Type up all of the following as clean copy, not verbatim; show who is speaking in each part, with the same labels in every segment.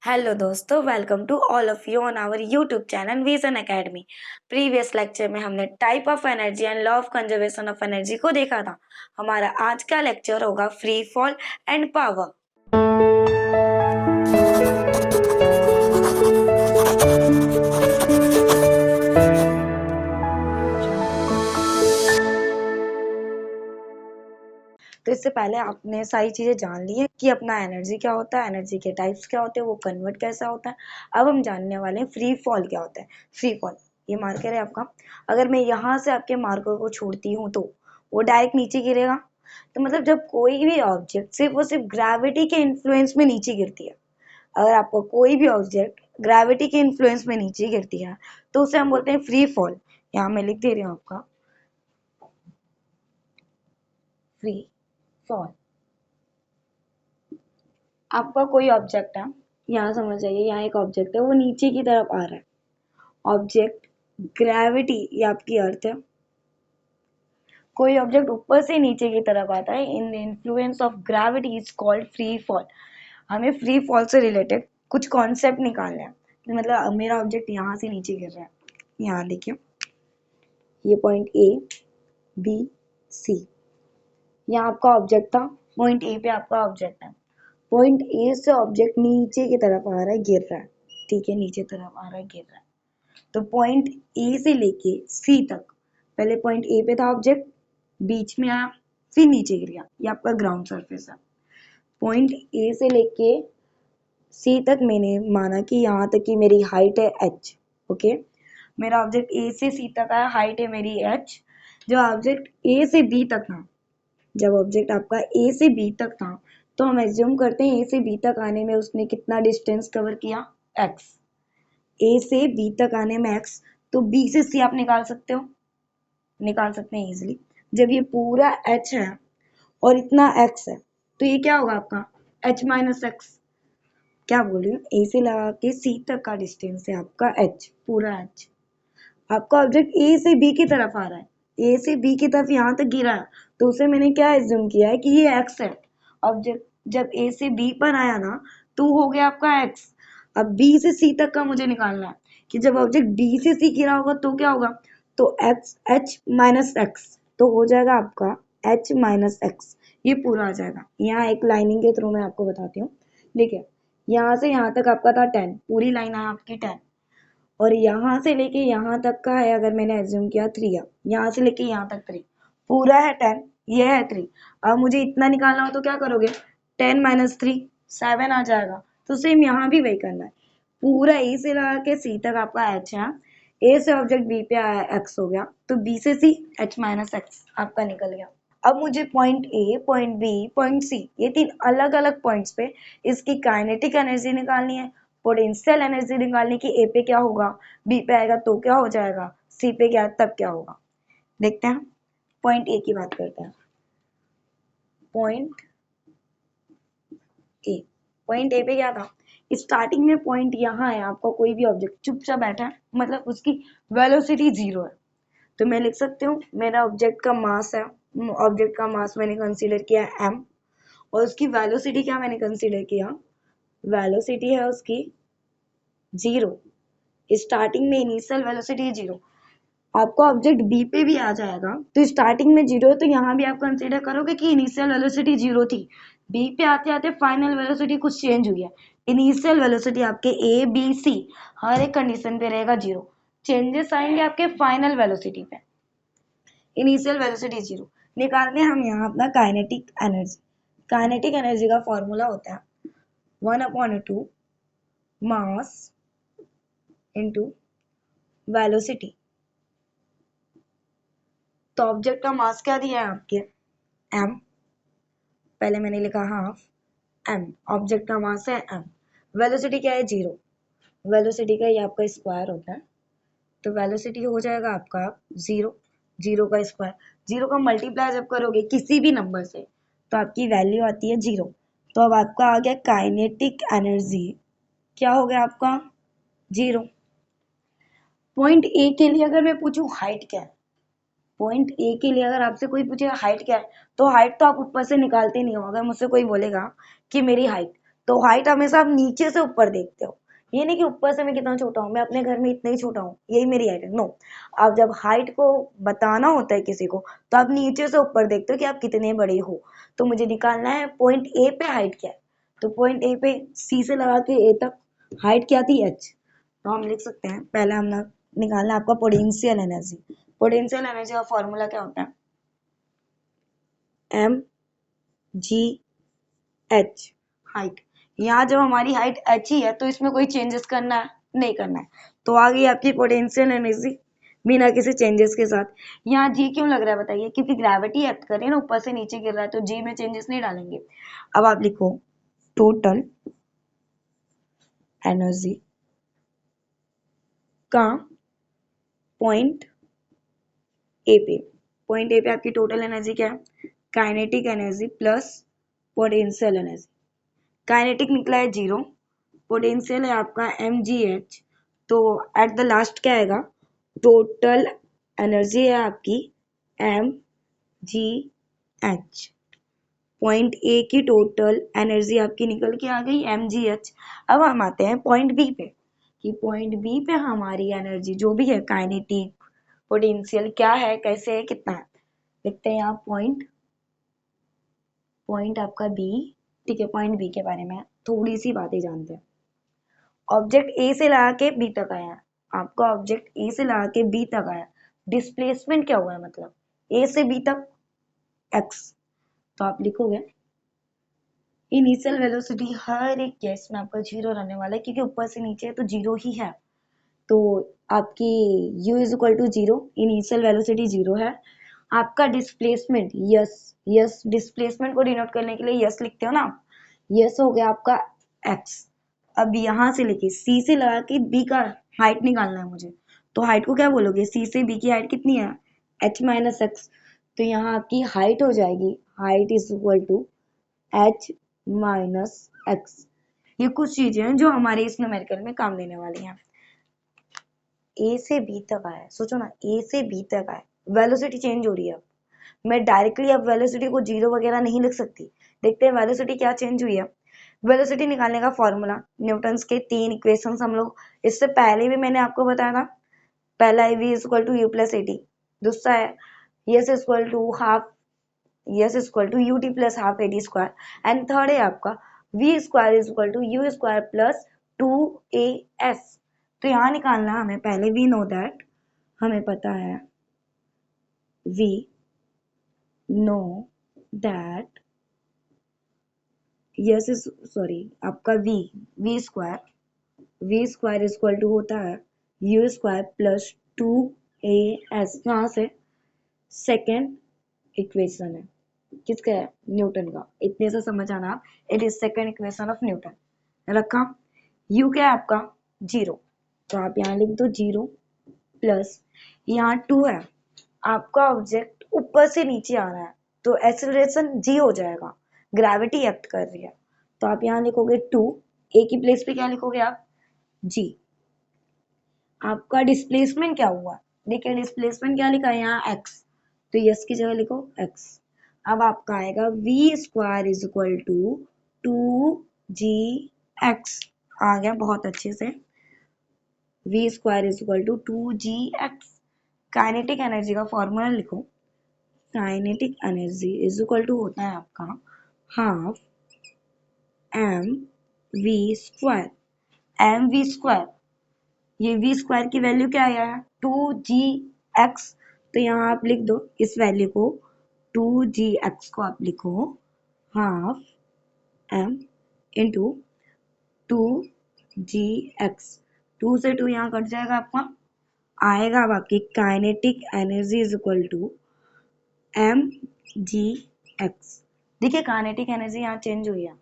Speaker 1: Hello दोस्तों, welcome to all of you on our YouTube channel vision academy. Previous lecture में हमने type of energy and law of conservation of energy को देखा था। हमारा आज का लेक्चर होगा फ्री फॉल एंड पावर। तो इससे पहले आपने सारी चीजें जान ली है कि अपना एनर्जी क्या होता है, एनर्जी के टाइप्स क्या होते हैं, वो कन्वर्ट कैसा होता है। अब हम जानने वाले हैं फ्री फॉल क्या होता है। फ्री फॉल, ये मार्कर है आपका। अगर मैं यहाँ से आपके मार्कर को छोड़ती हूँ तो वो डायरेक्ट नीचे गिरेगा। तो मतलब जब कोई भी ऑब्जेक्ट सिर्फ ग्रेविटी के इन्फ्लुएंस में नीचे गिरती है, अगर आपको कोई भी ऑब्जेक्ट ग्रेविटी के इन्फ्लुएंस में नीचे गिरती है तो उसे हम बोलते हैं फ्री फॉल। यहाँ मैं लिख दे रही हूँ आपका फ्री फॉल। आपका कोई ऑब्जेक्ट है, यहाँ समझ जाइए, यहाँ एक ऑब्जेक्ट है, वो नीचे की तरफ आ रहा है। ऑब्जेक्ट ग्रेविटी, ये आपकी अर्थ है। कोई ऑब्जेक्ट ऊपर से नीचे की तरफ आता है, in the influence of gravity is called free fall. हमें फ्री फॉल से रिलेटेड कुछ कॉन्सेप्ट निकालना है। मतलब मेरा ऑब्जेक्ट यहाँ से नीचे गिर रहा है, यहाँ देखिए, ये पॉइंट ए बी सी, यहाँ आपका ऑब्जेक्ट था। पॉइंट ए पे आपका ऑब्जेक्ट है। पॉइंट ए से ऑब्जेक्ट नीचे की तरफ आ रहा है, गिर रहा है। ठीक है, नीचे तरफ आ रहा है, गिर रहा है। तो पॉइंट ए से लेके सी तक, पहले पॉइंट ए पे था ऑब्जेक्ट, बीच में आया, फिर नीचे गिर गया। ये आपका ग्राउंड सरफेस है। पॉइंट ए से लेके सी तक मैंने माना कि यहाँ तक की मेरी हाइट है h। ओके, मेरा ऑब्जेक्ट ए से सी तक आया, हाइट है मेरी h। जो ऑब्जेक्ट ए से बी तक था, जब ऑब्जेक्ट आपका ए से बी तक था, तो हम एज्यूम करते हैं ए से बी तक आने में उसने कितना डिस्टेंस कवर किया, x। ए से बी तक आने में x, तो बी से सी आप निकाल सकते हो, निकाल सकते हैं इजिली। जब ये पूरा h है और इतना x है, तो ये क्या होगा आपका h माइनस एक्स। क्या बोल रही हूँ, ए से लगा के सी तक का डिस्टेंस है आपका h, पूरा h। आपका ऑब्जेक्ट ए से बी की तरफ आ रहा है, ए से बी की तरफ यहाँ तक गिरा है, तो उसे मैंने क्या एज्यूम किया है कि ये x है। ऑब्जेक्ट जब ए से बी पर आया ना, तो हो गया आपका x। अब बी से सी तक का मुझे निकालना है कि जब ऑब्जेक्ट बी से सी गिरा होगा तो क्या होगा, तो x h माइनस एक्स, तो हो जाएगा आपका h माइनस एक्स। ये पूरा आ जाएगा। यहाँ एक लाइनिंग के थ्रू मैं आपको बताती हूँ। देखिए, यहाँ से यहाँ तक आपका था 10, पूरी लाइन है आपकी 10, और यहाँ से लेके यहाँ तक का है, अगर मैंने एज्यूम किया 3 है, यहाँ से लेके यहाँ तक 3, पूरा है 10, ये है 3। अब मुझे इतना निकालना हो तो क्या करोगे, 10 माइनस 3 7 आ जाएगा। तो सेम यहाँ भी वही करना है। पूरा ए से लगा के सी तक आपका h है, ए से ऑब्जेक्ट बी पे आया x हो गया, तो बी से सी h माइनस एक्स आपका निकल गया। अब मुझे point A, point B, point C, ये 3 अलग अलग पॉइंट्स पे इसकी काइनेटिक एनर्जी निकालनी है, पोटेंशियल एनर्जी निकालनी कि ए पे क्या होगा, बी पे आएगा तो क्या हो जाएगा, सी पे क्या तब क्या होगा। देखते हैं, पॉइंट ए की बात करते हैं। पॉइंट ए, पॉइंट ए पे क्या था, स्टार्टिंग में पॉइंट यहाँ है, आपका कोई भी ऑब्जेक्ट चुपचाप बैठा है, मतलब उसकी वेलोसिटी 0 है। तो मैं लिख सकती हूँ मेरा ऑब्जेक्ट का मास है, ऑब्जेक्ट का मास मैंने कंसीडर किया m, और उसकी वेलोसिटी क्या मैंने कंसीडर किया, वेलोसिटी है उसकी 0। स्टार्टिंग में इनिशियल वेलोसिटी 0। आपका ऑब्जेक्ट बी पे भी आ जाएगा, तो स्टार्टिंग में 0 है, तो यहाँ भी आप कंसीडर करोगे कि इनिशियल वेलोसिटी 0 थी। बी पे आते आते फाइनल वेलोसिटी कुछ चेंज हुई है। इनिशियल वेलोसिटी आपके ए बी सी हर एक कंडीशन पे रहेगा 0, चेंजेस आएंगे आपके फाइनल वेलोसिटी पे। इनिशियल वेलोसिटी 0 निकालने हम यहाँ अपना काइनेटिक एनर्जी। काइनेटिक एनर्जी का फॉर्मूला होता है 1/2 मास इंटू वेलोसिटी। तो ऑब्जेक्ट का मास क्या दिया है आपके, m, पहले मैंने लिखा हाफ m, ऑब्जेक्ट का मास है m। वेलोसिटी क्या है 0, वेलोसिटी का ये आपका स्क्वायर होता है, तो वेलोसिटी हो जाएगा आपका 0, 0 का स्क्वायर। 0 का मल्टीप्लाई जब करोगे किसी भी नंबर से तो आपकी वैल्यू आती है 0। तो अब आपका आ गया काइनेटिक एनर्जी, क्या हो गया आपका 0। पॉइंट ए के लिए अगर मैं पूछूं हाइट क्या है, पॉइंट ए के लिए अगर आपसे कोई पूछेगा हाइट क्या है, तो हाइट तो आप ऊपर से निकालते नहीं हो। अगर मुझसे कोई बोलेगा कि मेरी हाइट, तो हाइट हमेशा आप नीचे से ऊपर देखते हो, ये नहीं कि ऊपर से मैं कितना छोटा हूँ, मैं अपने घर में इतना ही छोटा हूँ, यही मेरी हाइट है, नो। आप जब हाइट को बताना होता है किसी को, तो आप नीचे से ऊपर देखते हो कि आप कितने बड़े हो। तो मुझे निकालना है पॉइंट ए पे हाइट क्या है, तो पॉइंट ए पे सी से लगा के ए तक हाइट क्या थी, एच। तो हम लिख सकते हैं, पहले हम निकालना है आपका पोटेंशियल एनर्जी। पोटेंशियल एनर्जी का फॉर्मूला क्या होता है, एम जी एच, हाइट। यहाँ जब हमारी हाइट एच ही है तो इसमें कोई चेंजेस करना है, नहीं करना है। तो आ गई आपकी पोटेंशियल एनर्जी बिना किसी चेंजेस के साथ। यहाँ जी क्यों लग रहा है बताइए, क्योंकि ग्रेविटी एक्ट कर रही है ना, ऊपर से नीचे गिर रहा है, तो जी में चेंजेस नहीं डालेंगे। अब आप लिखो टोटल एनर्जी का पॉइंट ए पे। पॉइंट ए पे आपकी टोटल एनर्जी क्या है, kinetic energy plus potential energy. Kinetic निकला है 0, पोटेंशियल है आपका mgh, तो एट द लास्ट क्या आएगा, टोटल एनर्जी है आपकी mgh। पॉइंट ए की टोटल एनर्जी आपकी निकल के आ गई mgh। अब हम आते हैं पॉइंट बी पे, कि पॉइंट बी पे हमारी एनर्जी जो भी है, काइनेटिक पोटेंशियल क्या है, कैसे है, कितना है। लिखते हैं यहाँ पॉइंट आपका बी। ठीक है, पॉइंट बी के बारे में थोड़ी सी बातें जानते हैं। ऑब्जेक्ट ए से लगा के बी तक आया, आपका ऑब्जेक्ट ए से लगा के बी तक आया, डिस्प्लेसमेंट क्या हुआ है, मतलब ए से बी तक एक्स। तो आप लिखोगे इनिशियल वेलोसिटी हर एक केस में आपका 0 रहने वाला है, क्योंकि ऊपर से नीचे है तो 0 ही है। तो आपकी u is equal to 0, initial velocity 0 है। आपका डिस्प्लेसमेंट यस, यस डिस्प्लेसमेंट को डिनोट करने के लिए यस लिखते हो ना, यस हो गया आपका एक्स। अब यहाँ से लेके सी से लगा के बी का हाइट निकालना है मुझे, तो हाइट को क्या बोलोगे, सी से बी की हाइट कितनी है, एच माइनस एक्स। तो यहाँ आपकी हाइट हो जाएगी, height is equal to H minus X. ये कुछ चीजें हैं जो हमारे इस न्यूमेरिकल में काम देने वाली हैं। ए से बी तक आया, सोचो ना, ए से बी तक आया, वेलोसिटी चेंज हो रही है। अब मैं डायरेक्टली अब वेलोसिटी को 0 वगैरह नहीं लिख सकती, देखते हैं वेलोसिटी क्या चेंज हुई है। वेलोसिटी निकालने का फॉर्मूला, न्यूटन्स के 3 इक्वेशंस हम लोग इससे पहले भी मैंने आपको बताया था। पहला है v is equal to U plus AT, दूसरा है S is equal to half S is equal to U T plus half AT square, and third है आपका v square is equal to U square plus 2as। तो यहाँ निकालना हमें पहले we know that, हमें पता है we know that yes is sorry आपका v square is equal to होता है यू स्क्वायर प्लस 2as। कहाँ से, सेकेंड इक्वेशन है, किसका है, न्यूटन का। इतने से समझ आना आप, it is second equation of Newton. रखा, यू क्या है आपका 0, तो आप यहाँ लिख दो 0 प्लस यहाँ 2 है, आपका ऑब्जेक्ट ऊपर से नीचे आ रहा है तो एक्सेलरेशन जी हो जाएगा, ग्रेविटी एक्ट कर रही है। तो आप यहाँ लिखोगे 2, ए की प्लेस पे क्या लिखोगे आप, जी। आपका डिस्प्लेसमेंट क्या हुआ, देखिए डिस्प्लेसमेंट क्या लिखा है यहाँ एक्स, तो यस की जगह लिखो एक्स। अब आपका आएगा V square is equal to 2gx, आ गया बहुत अच्छे से, V square is equal to 2gx। Kinetic energy का फॉर्मूला लिखो, kinetic energy is equal to होता है आपका half M we square, M we square, ये वी स्क्वायर की वैल्यू क्या आया है 2gx, तो यहाँ आप लिख दो इस वैल्यू को, 2gx को आप लिखो हाफ एम इंटू 2gx, 2 से 2 यहाँ कट जाएगा आपका, आएगा अब आपकी kinetic energy is equal to mgx। देखिए काइनेटिक एनर्जी यहाँ चेंज हुई है,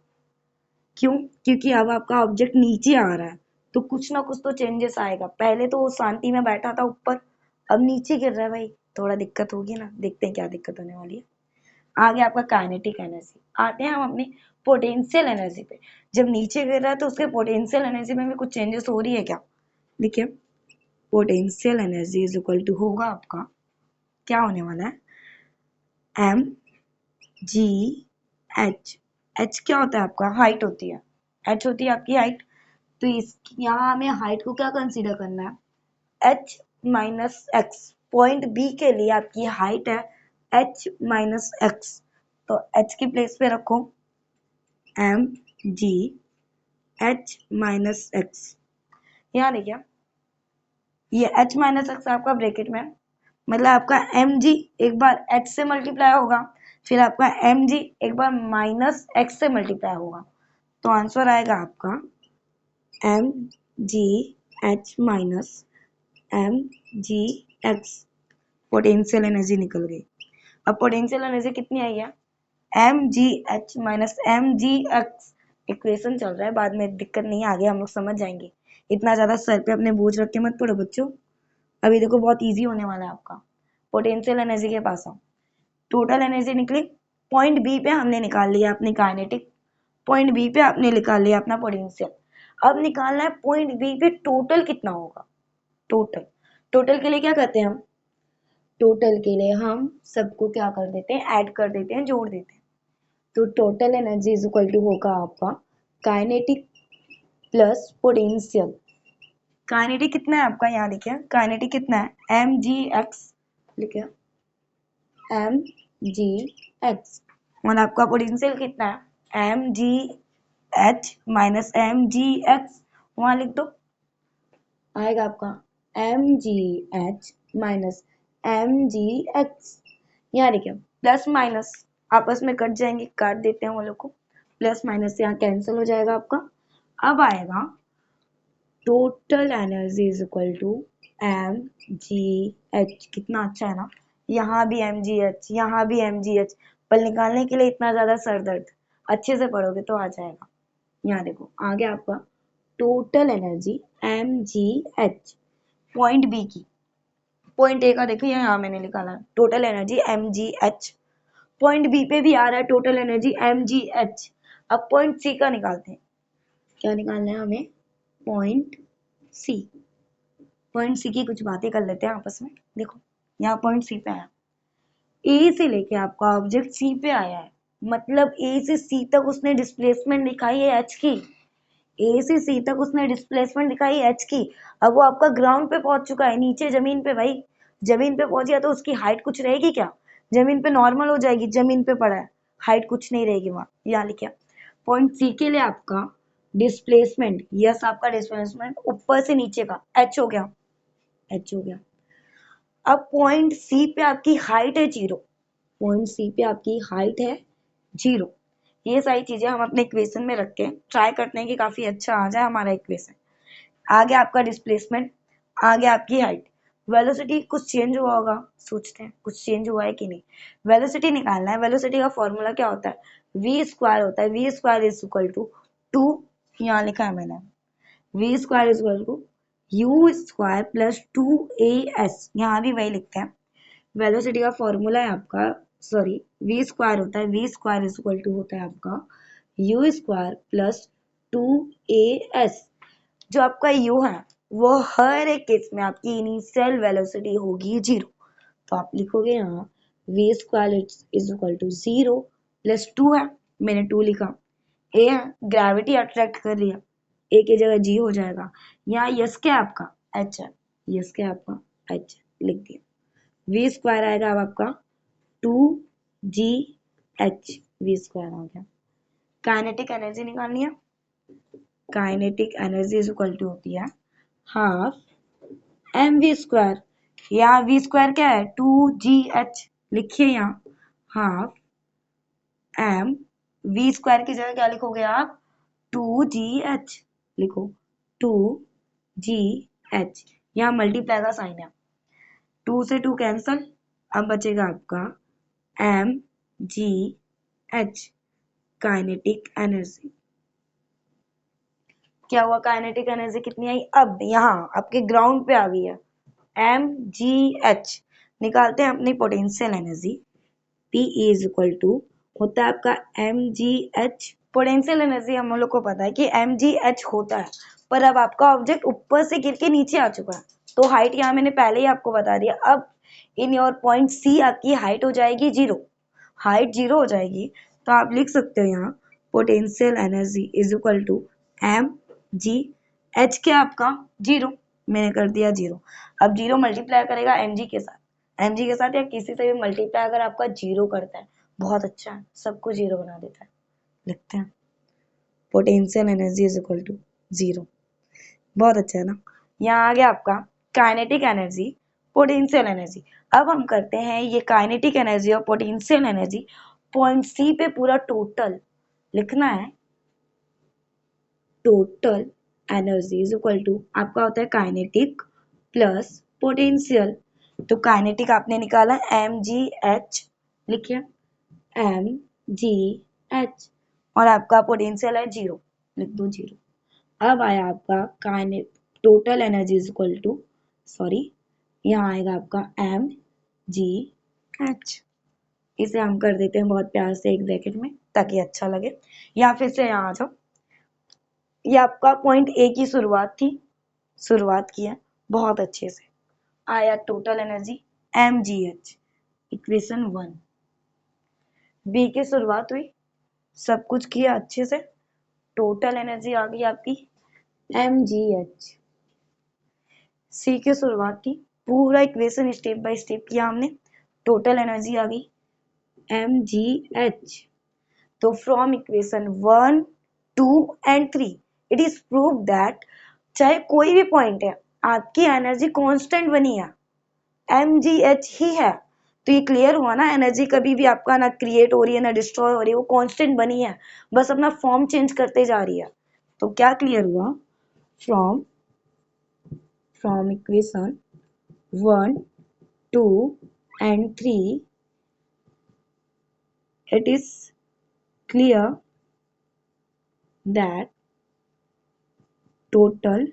Speaker 1: क्यों, क्योंकि अब आपका ऑब्जेक्ट नीचे आ रहा है तो कुछ ना कुछ तो चेंजेस आएगा। पहले तो वो शांति में बैठा था ऊपर, अब नीचे गिर रहा है भाई, थोड़ा दिक्कत होगी ना, देखते हैं क्या दिक्कत होने वाली है। आगे आपका काइनेटिक एनर्जी, आते हैं हम अपनी पोटेंशियल एनर्जी पे। जब नीचे गिर रहा है तो उसके पोटेंशियल एनर्जी में भी कुछ चेंजेस हो रही है क्या, देखिए potential energy is equal to होगा आपका, क्या होने वाला है, एम जी एच। एच क्या होता है आपका, हाइट होती है, h होती है आपकी हाइट, तो इस यहाँ हमें हाइट को क्या कंसीडर करना है, h minus X. Point B के लिए आपकी हाइट है h माइनस एक्स, तो h की प्लेस पे रखो M G h minus X. यहाँ देखिए ये h माइनस एक्स आपका ब्रैकेट में है, मतलब आपका एम जी एक बार h से मल्टीप्लाई होगा, फिर आपका एम जी एक बार माइनस एक्स से मल्टीप्लाई होगा, तो आंसर आएगा आपका M G H minus M G X. Potential energy निकल गई। अब पोटेंशियल एनर्जी कितनी आई है, M G H minus M G X. Equation चल रहा है, बाद में दिक्कत नहीं, आगे हम लोग समझ जाएंगे। इतना ज्यादा सर पे अपने बोझ रख के मत पढ़ो बच्चों, अभी देखो बहुत इजी होने वाला है आपका। पोटेंशियल एनर्जी के पास आओ, टोटल एनर्जी निकली, पॉइंट बी पे हमने निकाल लिया अपनी काइनेटिक, पॉइंट बी पे आपने निकाल लिया अपना पोटेंशियल। अब निकालना है पॉइंट बी पे टोटल कितना होगा। टोटल, टोटल के लिए क्या करते हैं हम, टोटल के लिए हम सबको क्या कर देते हैं, ऐड कर देते हैं, जोड़ देते हैं। तो total energy is equal to होगा आपका काइनेटिक प्लस पोटेंशियल। काइनेटिक कितना है आपका, यहाँ देखिए काइनेटिक कितना है, एम जी एक्स लिखे, एम जी एक्स, और आपका पोटेंशियल कितना है, M G H minus M G X, वहां लिख दो, आएगा आपका M G H minus M G X. यहाँ देखिए प्लस माइनस आपस में कट जाएंगे, काट देते हैं वो लोग को, प्लस माइनस यहाँ कैंसिल हो जाएगा आपका। अब आएगा total energy is equal to M G H. कितना अच्छा है ना, यहाँ भी एम जी एच, यहाँ भी एम जी एच, पर निकालने के लिए इतना ज्यादा सर दर्द, अच्छे से पढ़ोगे तो आ जाएगा। यहाँ देखो आ गया आपका total energy M G H, point B की, पॉइंट ए का देखो यहाँ मैंने निकाला total energy M G H, point B पे भी आ रहा है total energy M G H. अब पॉइंट सी का निकालते हैं, क्या निकालना है हमें, पॉइंट सी। पॉइंट सी की कुछ बातें कर लेते हैं आपस में। देखो यहाँ पॉइंट सी पे आया, ए से लेके आपका ऑब्जेक्ट सी पे आया है, मतलब ए से सी तक उसने डिस्प्लेसमेंट दिखाई है एच की, ए से सी तक उसने डिस्प्लेसमेंट दिखाई है एच की। अब वो आपका ग्राउंड पे पहुंच चुका है, नीचे जमीन पे, भाई जमीन पे पहुंच गया तो उसकी हाइट कुछ रहेगी क्या, जमीन पे नॉर्मल हो जाएगी, जमीन पे पड़ा है, हाइट कुछ नहीं रहेगी वहां। यहाँ लिखा पॉइंट सी के लिए आपका डिस्प्लेसमेंट, यस आपका डिस्प्लेसमेंट ऊपर से नीचे का एच हो गया, एच हो गया। अब पॉइंट सी पे आपकी हाइट है जीरो, पॉइंट सी पे आपकी हाइट है जीरो। ये सारी चीजें हम अपने इक्वेशन में रख के ट्राई करते हैं कि काफी अच्छा आ जाए हमारा इक्वेशन। आगे आपका डिस्प्लेसमेंट, आगे आपकी हाइट, वेलोसिटी कुछ चेंज हुआ होगा, सोचते हैं कुछ चेंज हुआ है कि नहीं। वेलोसिटी निकालना है, वेलोसिटी का फॉर्मूला क्या होता है, वी स्क्वायर होता है, V square is equal to two, यहाँ लिखा है मैंने, V square is equal to U square plus two A S, यहाँ भी वही लिखते हैं। वेलोसिटी का फॉर्मूला है आपका, सॉरी वी स्क्वायर होता है, V square is equal to होता है आपका U square plus two A S. जो आपका यू है वो हर एक केस में आपकी इनिशियल वेलोसिटी होगी जीरो, तो आप लिखोगे यहाँ we square is equal to zero plus two है, मैंने टू लिखा, ए है ग्रेविटी अट्रैक्ट कर रही है, ए की जगह जी हो जाएगा। यहाँ यस क्या है आपका, एच है, यस क्या है आपका एच, लिख दिया। वी स्क्वायर आएगा अब आपका टू जी एच, वी स्क्वायर आ गया। काइनेटिक एनर्जी निकालनी है, kinetic energy is equal to होती है हाफ एम वी स्क्वायर, यहाँ वी स्क्वायर क्या है टू जी एच, लिखिए यहाँ हाफ एम, वी स्क्वायर की जगह क्या लिखोगे आप, टू जी एच लिखो, टू जी एच, यहाँ मल्टीप्लाई का साइन है, टू से टू कैंसल, अब बचेगा आपका M G H kinetic energy. क्या हुआ, काइनेटिक एनर्जी कितनी आई, अब यहाँ आपके ग्राउंड पे आ गई है एम जी एच। निकालते हैं अपनी potential energy, P is equal to होता है आपका M G H. Potential energy हम लोग को पता है कि एम जी एच होता है, पर अब आपका ऑब्जेक्ट ऊपर से गिर के नीचे आ चुका है, तो हाइट यहाँ मैंने पहले ही आपको बता दिया। अब इन योर पॉइंट सी आपकी हाइट हो जाएगी जीरो, हाइट जीरो हो जाएगी, तो आप लिख सकते हो यहाँ potential energy is equal to M G H के आपका 0, मैंने कर दिया 0। अब 0 मल्टीप्लाई करेगा एम जी के साथ, एम जी के साथ या किसी से भी मल्टीप्लाई अगर आपका 0 करता है, बहुत अच्छा है, सबको 0 बना देता है। लिखते हैं potential energy is equal to 0, बहुत अच्छा है ना। यहाँ आ गया आपका काइनेटिक एनर्जी, पोटेंशियल एनर्जी। अब हम करते हैं ये काइनेटिक एनर्जी और पोटेंशियल एनर्जी पॉइंट सी पे पूरा टोटल लिखना है। Total energy is equal to आपका होता है काइनेटिक प्लस पोटेंशियल। तो काइनेटिक आपने निकाला एम जी एच, लिखिए एम जी एच, और आपका पोटेंशियल है 0, लिख दो 0। अब आया आपका kinetic total energy is equal to, sorry यहाँ आएगा आपका एम जी एच। इसे हम कर देते हैं बहुत प्यार से एक ब्रैकेट में ताकि अच्छा लगे, या फिर से यहाँ आ जाओ। ये आपका पॉइंट ए की शुरुआत थी, शुरुआत किया बहुत अच्छे से, आया total energy M G H, equation 1। B की शुरुआत हुई, सब कुछ किया अच्छे से, टोटल एनर्जी आ गई आपकी एम जी एच। सी की शुरुआत थी, पूरा इक्वेशन स्टेप बाय स्टेप किया हमने, टोटल एनर्जी आ गई एम जी एच। तो from equation 1, 2 and 3 it is prove that चाहे कोई भी पॉइंट है, आपकी एनर्जी कांस्टेंट बनी है, एम जी एच ही है। तो ये क्लियर हुआ ना, एनर्जी कभी भी आपका ना क्रिएट हो रही है ना डिस्ट्रॉय हो रही है, वो कांस्टेंट बनी है, बस अपना फॉर्म चेंज करते जा रही है। तो क्या क्लियर हुआ, from equation 1, 2 and 3 it is clear that total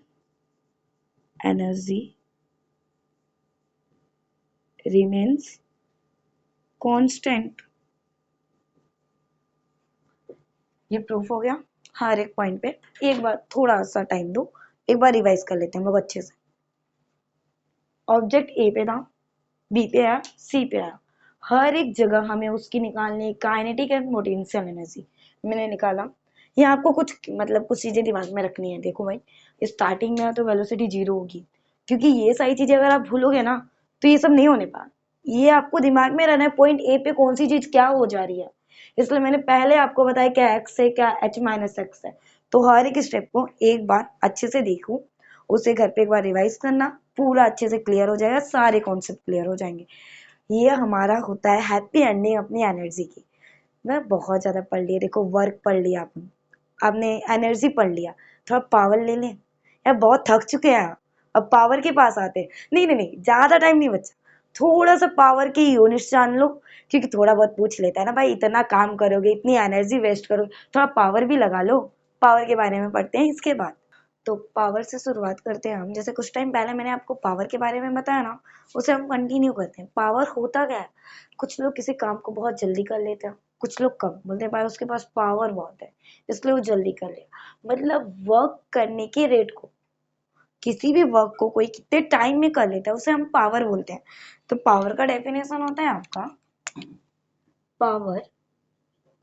Speaker 1: energy remains constant। ये प्रूफ हो गया हर एक पॉइंट पे। एक बार थोड़ा सा टाइम दो, एक बार रिवाइज कर लेते हैं हम लोग अच्छे से। ऑब्जेक्ट ए पे था, बी पे आया, सी पे आया, हर एक जगह हमें उसकी निकालनी काइनेटिक एंड पोटेंशियल एनर्जी। मैंने निकाला, ये आपको कुछ मतलब कुछ चीजें दिमाग में रखनी है। देखो भाई, स्टार्टिंग में तो वेलोसिटी 0 होगी, क्योंकि ये सारी चीजें अगर आप भूलोगे ना तो ये सब नहीं होने पा। ये आपको दिमाग में रहना है पॉइंट ए पे कौन सी चीज क्या हो जा रही है, इसलिए मैंने पहले आपको बताया क्या एक्स है क्या एच माइनस एक्स है। तो हर एक स्टेप को एक बार अच्छे से देखो, उसे घर पे एक बार रिवाइज करना, पूरा अच्छे से क्लियर हो जाएगा, सारे कॉन्सेप्ट क्लियर हो जाएंगे। ये हमारा होता है हैप्पी एंडिंग अपनी एनर्जी की। मैं बहुत ज्यादा पढ़ लिया, देखो वर्क पढ़ लिया आपने एनर्जी पढ़ लिया, थोड़ा पावर ले लें यार, बहुत थक चुके हैं। अब पावर के पास आते हैं, नहीं नहीं नहीं, ज्यादा टाइम नहीं बचा, थोड़ा सा पावर की यूनिट्स जान लो, क्योंकि थोड़ा बहुत पूछ लेता है ना भाई, इतना काम करोगे इतनी एनर्जी वेस्ट करोगे, थोड़ा पावर भी लगा लो। पावर के बारे में पढ़ते हैं इसके बाद। तो पावर से शुरुआत करते हैं हम, जैसे कुछ टाइम पहले मैंने आपको पावर के बारे में बताया ना, उसे हम कंटिन्यू करते हैं। पावर होता क्या है, कुछ लोग किसी काम को बहुत जल्दी कर लेते हैं, कुछ लोग कम बोलते हैं भाई उसके पास पावर बहुत है इसलिए वो जल्दी कर लिया। मतलब वर्क करने के रेट को, किसी भी वर्क को कोई कितने टाइम में कर लेता है उसे हम पावर बोलते हैं। तो पावर का डेफिनेशन होता है आपका, पावर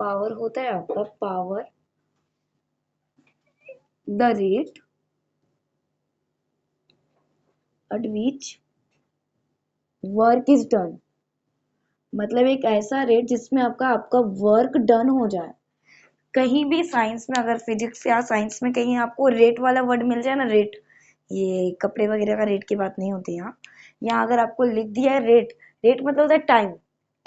Speaker 1: पावर होता है आपका power the rate at which work is done. मतलब एक ऐसा रेट जिसमें आपका आपका वर्क डन हो जाए। कहीं भी साइंस में, अगर फिजिक्स या साइंस में कहीं आपको रेट वाला वर्ड मिल जाए ना, रेट, ये कपड़े वगैरह का रेट की बात नहीं होती यहाँ, यहाँ अगर आपको लिख दिया है रेट, रेट मतलब होता है टाइम,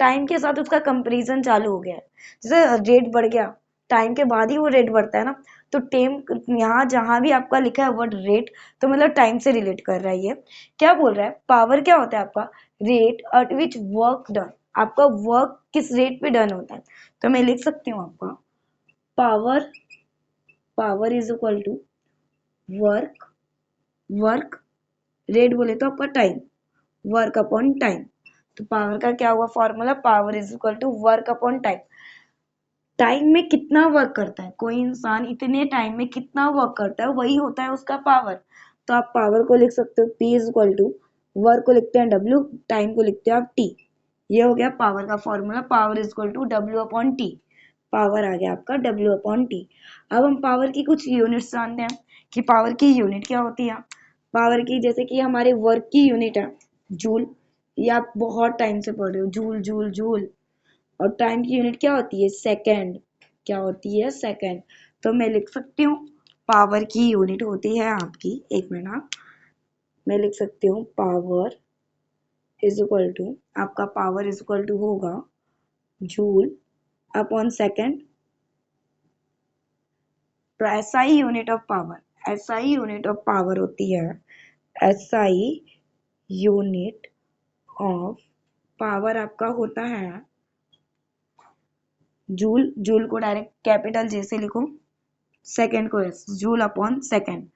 Speaker 1: टाइम के साथ उसका कंपैरिजन चालू हो गया है। जैसे रेट बढ़ गया, टाइम के बाद ही वो रेट बढ़ता है ना, तो टेम यहाँ जहां भी आपका लिखा है वर्ड रेट, तो मतलब टाइम से रिलेट कर रहा है। ये क्या बोल रहा है, पावर क्या होता है आपका, rate at which work done, आपका वर्क किस रेट पे डन होता है। तो मैं लिख सकती हूँ आपका power, power is equal to work, work rate बोले तो आपका टाइम, वर्क अपॉन टाइम। तो पावर का क्या हुआ formula, power is equal to work upon time. Time में कितना वर्क करता है कोई इंसान, इतने टाइम में कितना वर्क करता है, वही होता है उसका पावर। तो आप पावर को लिख सकते हो P is equal to, work को लिखते हैं W, टाइम को लिखते हैं आप T। ये हो गया पावर का formula, power is equal to W upon T। Power आ गया आपका W/T। अब हम पावर की कुछ यूनिट्स जानते हैं कि पावर की यूनिट क्या होती है। पावर की जैसे कि हमारे वर्क की यूनिट है जूल, ये आप बहुत टाइम से पढ़ रहे हो, जूल जूल जूल। और टाइम की यूनिट क्या होती है, सेकेंड। क्या होती है, सेकेंड। तो मैं लिख सकती हूँ पावर की यूनिट होती है आपकी, एक मिनट, मैं लिख सकती हूँ पावर इज इक्वल टू, आपका पावर इज इक्वल टू होगा जूल अपॉन सेकेंड। तो SI unit of power, SI unit of power होती है, एसआई यूनिट ऑफ पावर आपका होता है जूल। जूल को डायरेक्ट कैपिटल जे से लिखो, सेकेंड को एस, जूल अपॉन सेकेंड।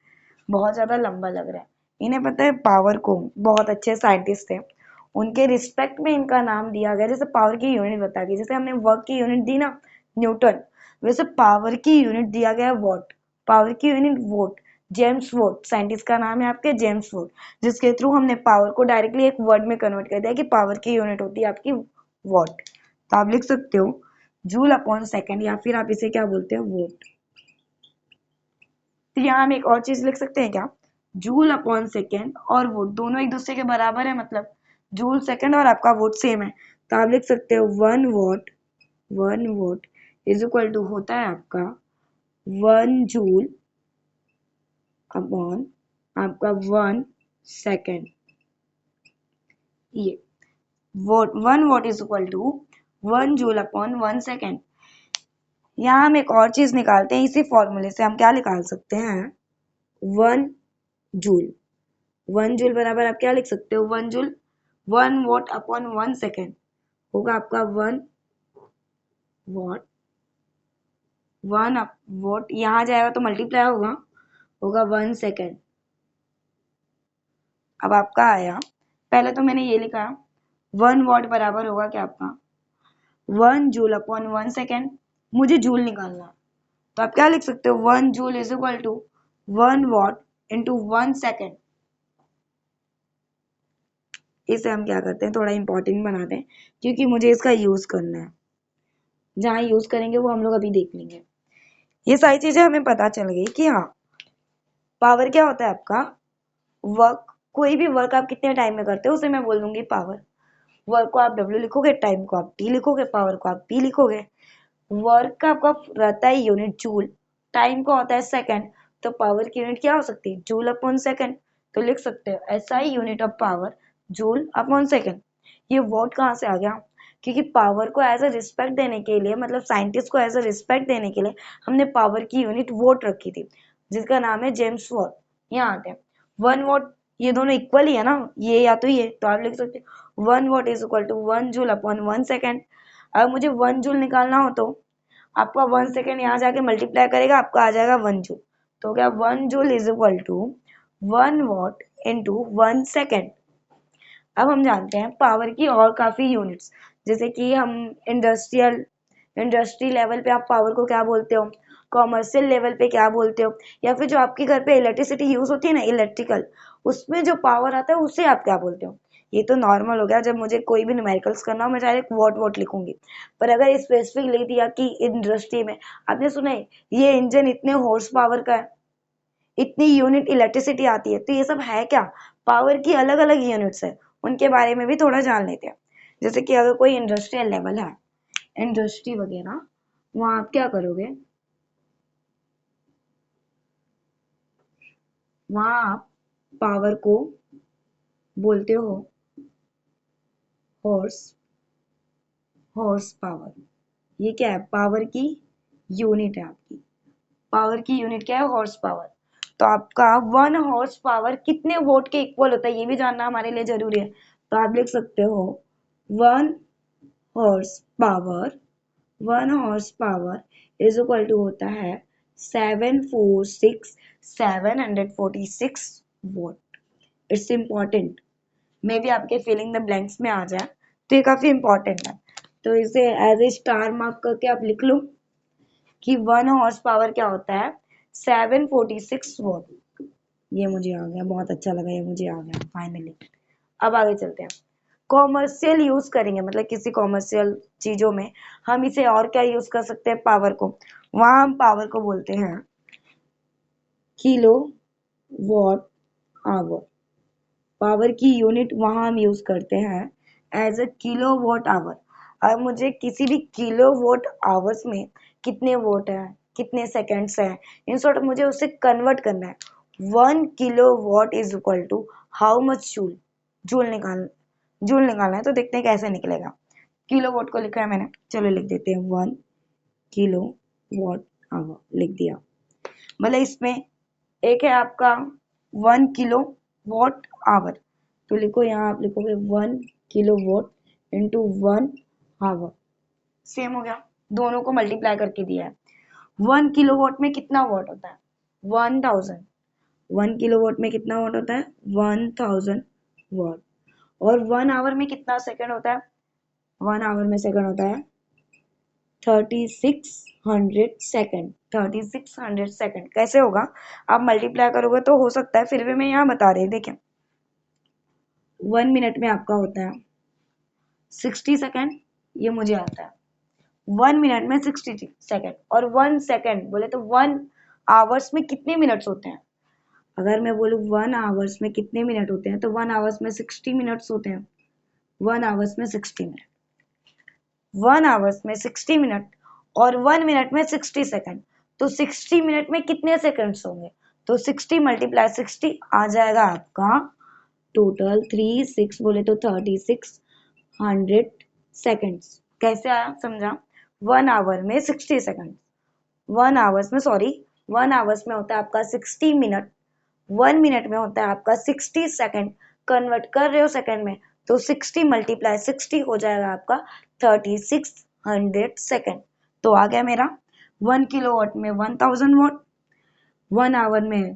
Speaker 1: बहुत ज्यादा लंबा लग रहा है। इन्हें पता है पावर को, बहुत अच्छे साइंटिस्ट थे, उनके रिस्पेक्ट में इनका नाम दिया गया। जैसे पावर की यूनिट बता दी, जैसे हमने वर्क की यूनिट दी ना न्यूटन, वैसे पावर की यूनिट दिया गया वॉट। पावर की unit vote, James vote, scientist का नाम है आपके जेम्स वोट, जिसके थ्रू हमने पावर को डायरेक्टली एक वर्ड में कन्वर्ट कर दिया कि पावर की यूनिट होती है आपकी वॉट। तो आप लिख सकते हो जूल अपॉन सेकेंड, या फिर आप इसे क्या बोलते हो, वोट। तो यहाँ हम एक और चीज लिख सकते हैं क्या, जूल अपॉन सेकेंड और वोट दोनों एक दूसरे के बराबर है, मतलब जूल सेकेंड और आपका वोट सेम है। तो आप लिख सकते हो one watt is equal to होता है आपका 1 जूल अपॉन आपका 1 सेकेंड। ये watt, 1 watt is equal to 1 joule upon 1 second. यहाँ हम एक और चीज निकालते हैं, इसी फॉर्मूले से हम क्या निकाल सकते हैं, 1 जूल। 1 जूल बराबर आप क्या लिख सकते हो, 1 जूल 1 वोट अपॉन 1 सेकेंड होगा आपका 1 वोट। 1 वोट यहाँ जाएगा तो मल्टीप्लाई होगा 1 सेकेंड। अब आपका आया, पहले तो मैंने ये लिखा 1 वोट बराबर होगा क्या आपका 1 जूल अपॉन 1 सेकेंड। मुझे जूल निकालना, तो आप क्या लिख सकते हो, 1 joule is equal to 1 watt into 1 second. इसे हम क्या करते हैं, थोड़ा इंपॉर्टेंट बनाते हैं, क्योंकि मुझे इसका यूज करना है। जहाँ यूज करेंगे वो हम लोग अभी देख लेंगे। ये सारी चीजें हमें पता चल गई कि हाँ, पावर क्या होता है आपका, वर्क। कोई भी वर्क आप कितने टाइम में करते हो उसे मैं बोल दूंगी पावर। वर्क को आप W लिखोगे, टाइम को आप T लिखोगे, पावर को आप P लिखोगे। वर्क का आपका रहता है यूनिट जूल, टाइम का होता है सेकंड, तो पावर की यूनिट क्या हो सकती है, जूल अपॉन सेकंड। तो लिख सकते हो SI unit of power joule upon second. ये वॉट कहाँ से आ गया, क्योंकि पावर को एज अ रिस्पेक्ट देने के लिए, मतलब साइंटिस्ट को एज अ रिस्पेक्ट देने के लिए हमने पावर की यूनिट वोट रखी थी, जिसका नाम है जेम्स वॉट। यहाँ आते हैं 1 वोट, ये दोनों इक्वल ही है ना, ये या तो ये, तो आप लिख सकते हो 1 watt is equal to 1 joule upon 1 second. अगर मुझे 1 जूल निकालना हो तो आपका 1 सेकेंड यहाँ जाके मल्टीप्लाई करेगा, आपका आ जाएगा 1 जूल। तो क्या 1 joule is equal to 1 watt into 1 second. अब हम जानते हैं पावर की और काफी यूनिट्स, जैसे कि हम इंडस्ट्री लेवल पे आप पावर को क्या बोलते हो, कॉमर्शियल लेवल पे क्या बोलते हो, या फिर जो आपके घर पे इलेक्ट्रिसिटी यूज होती है ना, इलेक्ट्रिकल, उसमें जो पावर आता है उसे आप क्या बोलते हो। ये तो नॉर्मल हो गया, जब मुझे कोई भी न्यूमेरिकल्स करना हो मैं डायरेक्ट वॉट वॉट लिखूंगी। पर अगर स्पेसिफिक लिख दिया कि इंडस्ट्री में, आपने सुना है ये इंजन इतने हॉर्स पावर का है, इतनी यूनिट इलेक्ट्रिसिटी आती है, तो ये सब है क्या, पावर की अलग अलग यूनिट्स है, उनके बारे में भी थोड़ा जान लेते हैं। जैसे कि अगर कोई इंडस्ट्रियल लेवल है, इंडस्ट्री वगैरह, वहां आप क्या करोगे, वहां आप पावर को बोलते हो हॉर्स, हॉर्स पावर। ये क्या है, पावर की यूनिट है आपकी। पावर की यूनिट क्या है, हॉर्स पावर। तो आपका 1 हॉर्स पावर कितने वोट के इक्वल होता है, ये भी जानना हमारे लिए जरूरी है। तो आप लिख सकते हो 1 horsepower, 1 horsepower is equal to होता है 746 वोट। इट्स इम्पॉर्टेंट, मे भी आपके फिलिंग द ब्लैंक्स में आ जाए, तो ये काफी इंपॉर्टेंट है। तो इसे एज ए स्टार मार्क करके आप लिख लो कि 1 हॉर्स पावर क्या होता है, 746 वोट। ये मुझे आ गया, बहुत अच्छा लगा, ये मुझे आ गया फाइनली। अब आगे चलते हैं, कॉमर्शियल यूज करेंगे, मतलब किसी कॉमर्शियल चीजों में हम इसे और क्या यूज कर सकते हैं, पावर को, वहां हम पावर को बोलते हैं किलो वॉट आवर। पावर की यूनिट वहां हम यूज करते हैं as a kilowatt hour. अब मुझे किसी भी किलो वॉट आवर्स में कितने वोट है, कितने सेकेंड्स है, इन शॉर्ट मुझे उसे कन्वर्ट करना है। 1 kilowatt is equal to how much joule. Joule निकालना है, तो देखते हैं कैसे निकलेगा। किलो वॉट को लिखा है मैंने, चलो लिख देते हैं 1 किलो वॉट आवर लिख दिया। मतलब इसमें एक है आपका 1 किलो वॉट आवर, तो लिखो यहाँ आप लिखोगे 1 kilowatt into 1 hour, same हो गया, दोनों को मल्टीप्लाई करके दिया है। 1 किलो वॉट में कितना वॉट होता है, 1000। 1 किलो वॉट में कितना वॉट होता है, 1000 वॉट। और 1 आवर में कितना सेकंड होता है, 1 आवर में सेकंड होता है 3600 सेकंड। 3600 सेकंड कैसे होगा, आप मल्टीप्लाई करोगे तो हो सकता है, फिर भी मैं यहाँ बता रही हूँ। देखिए 1 मिनट में आपका होता है 60 सेकंड, ये मुझे आता है। 1 मिनट में 60 सेकंड, और 1 सेकंड बोले तो 1 आवर्स में कितने मिनट्स होते हैं। अगर मैं बोलूँ 1 आवर्स में कितने मिनट होते हैं, तो 1 आवर्स में 60 मिनट्स होते हैं। 1 आवर्स में 60 मिनट, 1 आवर्स में 60 मिनट, और 1 मिनट में 60 सेकंड, तो 60 मिनट में कितने सेकंड्स होंगे, तो 60 मल्टीप्लाई 60 आ जाएगा आपका टोटल 36 बोले तो 3600 सेकंड्स। कैसे आया समझा, 1 आवर में 60 सेकंड, 1 आवर्स में सॉरी 1 आवर्स में होता है आपका 60 मिनट, 1 मिनट में होता है आपका 60 सेकंड, कन्वर्ट कर रहे हो सेकंड में, तो 60 मल्टीप्लाई 60 हो जाएगा आपका 3600 सेकंड। तो आ गया मेरा 1 किलो वॉट में 1000 वॉट, 1 आवर में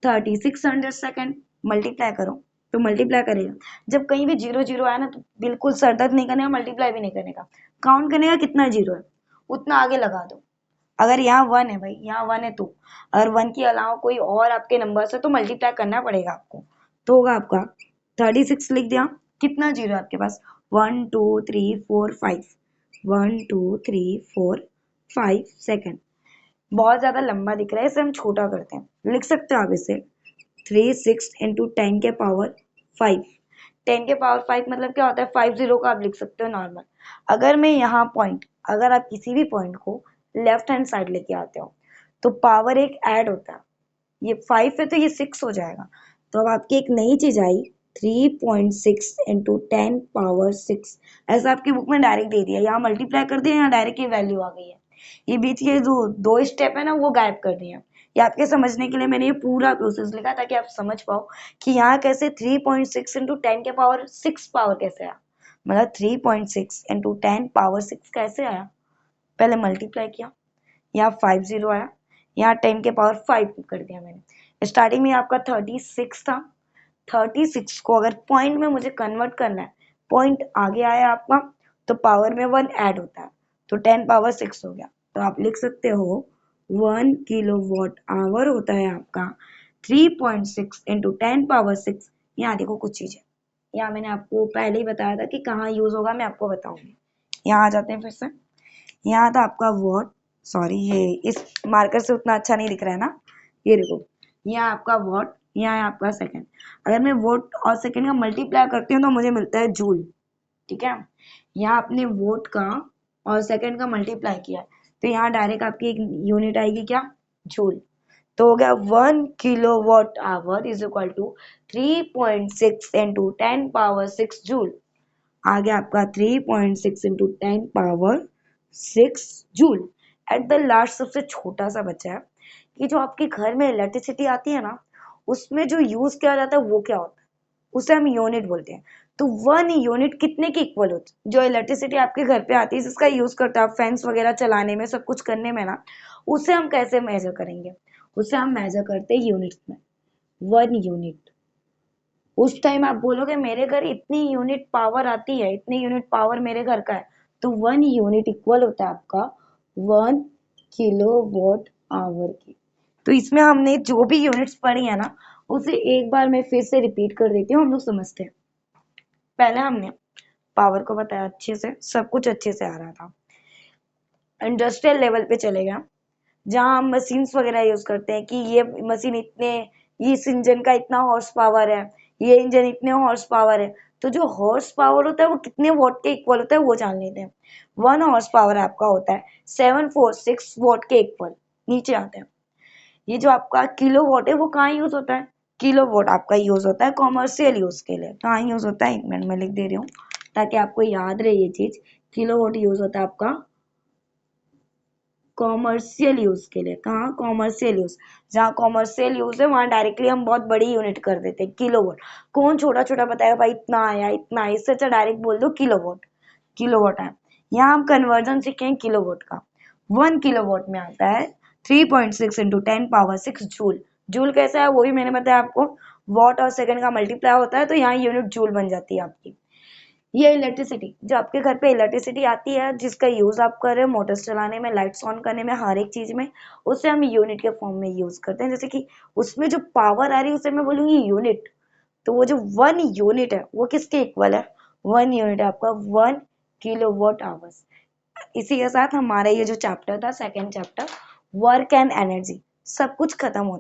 Speaker 1: 3600 सेकंड। मल्टीप्लाई करो तो मल्टीप्लाई करेगा, जब कहीं भी जीरो जीरो आया ना तो बिल्कुल सर दर्द नहीं करने का, मल्टीप्लाई भी नहीं करने का, काउंट करने का कितना जीरो है उतना आगे लगा दो। अगर यहाँ 1 है भाई, यहाँ 1 है, तो अगर 1 के अलावा कोई और आपके नंबर है तो मल्टीप्लाई करना पड़ेगा आपको, तो होगा आपका 36 लिख दिया, कितना जीरो है आपके पास, 1 2 3 4 5, 1 2 3 4 5 सेकेंड। बहुत ज्यादा लंबा दिख रहा है, इसे हम छोटा करते हैं, लिख सकते हो आप इसे 36 इंटू 10 के पावर 5। 10 के पावर 5 मतलब क्या होता है, 50 का आप लिख सकते हो नॉर्मल। अगर मैं यहाँ पॉइंट, अगर आप किसी भी पॉइंट को लेफ्ट हैंड साइड लेके आते हो तो पावर एक ऐड होता है, ये 5 है तो ये 6 हो जाएगा, तो अब आपकी एक नई चीज आई 3.6 इंटू 10 पावर 6। ऐसा आपकी बुक में डायरेक्ट दे दिया, यहाँ मल्टीप्लाई कर दिया, यहाँ डायरेक्ट की वैल्यू आ गई है, ये बीच के जो दो स्टेप है ना वो गायब कर दिए। ये आपके समझने के लिए मैंने ये पूरा प्रोसेस लिखा ताकि आप समझ पाओ कि यहाँ कैसे 3.6 इंटू 10 के पावर 6 पावर कैसे आया, मतलब 3.6 इंटू 10 पावर 6 कैसे आया, पहले मल्टीप्लाई किया, यहाँ 50 आया, यहाँ 10 के पावर 5 कर दिया मैंने। स्टार्टिंग में आपका 36 था, 36 को अगर पॉइंट में मुझे कन्वर्ट करना है, पॉइंट आगे आया आपका तो पावर में 1 ऐड होता है, तो 10 पावर 6 हो गया, तो आप लिख सकते हो 1 किलो वॉट आवर होता है आपका 3.6 इंटू 10 पावर 6। यहाँ देखो कुछ चीजें, यहाँ मैंने आपको पहले ही बताया था कि कहाँ यूज होगा, मैं आपको बताऊंगी। यहाँ आ जाते हैं फिर से, यहाँ था आपका वॉट, सॉरी ये इस मार्कर से उतना अच्छा नहीं दिख रहा है ना, ये देखो यहाँ आपका वॉट, यहाँ है आपका सेकंड। अगर मैं वोट और सेकंड का मल्टीप्लाई करती हूँ तो मुझे मिलता है जूल, ठीक है। यहाँ आपने वोट का और सेकंड का मल्टीप्लाई किया तो यहाँ डायरेक्ट आपकी एक यूनिट आएगी क्या, जूल। तो हो गया 1 kilowatt hour is equal to 3.6 into 10 power 6 joule. आ गया आपका 3.6 into 10 power 6 joule. At the last सबसे छोटा सा बचा है कि जो आपके घर में इलेक्ट्रिसिटी आती है ना, उसमें जो यूज किया जाता है वो क्या होता है, उसे हम यूनिट बोलते हैं। तो 1 यूनिट कितने की इक्वल होती है, जो इलेक्ट्रिसिटी आपके घर पे आती है जिसका यूज करते हो आप फैंस वगैरह चलाने में, सब कुछ करने में ना, उसे हम कैसे मेजर करेंगे, उसे हम मेजर करते हैं यूनिट्स में। 1 यूनिट, उस टाइम आप बोलोगे मेरे घर इतनी यूनिट पावर आती है, इतनी यूनिट पावर मेरे घर का है, तो 1 यूनिट इक्वल होता है आपका 1 किलो वॉट आवर की। तो इसमें हमने जो भी यूनिट्स पढ़ी है ना, उसे एक बार मैं फिर से रिपीट कर देती हूँ, हम लोग समझते हैं। पहले हमने पावर को बताया अच्छे से, सब कुछ अच्छे से आ रहा था। इंडस्ट्रियल लेवल पे चले गया, जहाँ हम मशीन्स वगैरह यूज करते हैं कि ये मशीन इतने, इस इंजन का इतना हॉर्स पावर है, ये इंजन इतने हॉर्स पावर है। तो जो हॉर्स पावर होता है वो कितने वॉट के इक्वल होता है वो जान लेते हैं। 1 हॉर्स पावर आपका होता है 746 वॉट के इक्वल, नीचे आते हैं। ये जो आपका किलो वॉट है वो कहाँ यूज होता है? किलो वॉट आपका यूज होता है कॉमर्शियल यूज के लिए। कहाँ यूज होता है? 1 मिनट में लिख दे रही हूँ ताकि आपको याद रहे ये चीज। किलो वॉट यूज होता है आपका कॉमर्शियल यूज के लिए। कहाँ? Commercial use. जहाँ कॉमर्शियल यूज है वहां डायरेक्टली हम बहुत बड़ी यूनिट कर देते हैं, किलोवाट। कौन छोटा छोटा बताएगा भाई इतना आया इतना आया, इससे अच्छा डायरेक्ट बोल दो किलोवाट। किलोवाट है। यहाँ हम कन्वर्जन सीखेंगे किलोवाट का। 1 किलोवाट में आता है 3.6 इंटू 10 पावर 6 जूल। जूल कैसा है वो भी मैंने बताया आपको, वॉट और सेकंड का मल्टीप्लाई होता है तो यहाँ यूनिट जूल बन जाती है आपकी। ये इलेक्ट्रिसिटी जो आपके घर पे इलेक्ट्रिसिटी आती है, जिसका यूज आप कर रहे हो मोटर्स चलाने में, लाइट्स ऑन करने में, हर एक चीज में, उसे हम यूनिट के फॉर्म में यूज करते हैं। जैसे कि उसमें जो पावर आ रही है उसे मैं बोलूंगी यूनिट। तो वो जो 1 यूनिट है वो किसके इक्वल है? 1 यूनिट है आपका 1 किलोवाट आवर्स। इसी के साथ हमारा ये जो चैप्टर था, second chapter work and energy, सब कुछ खत्म होता है।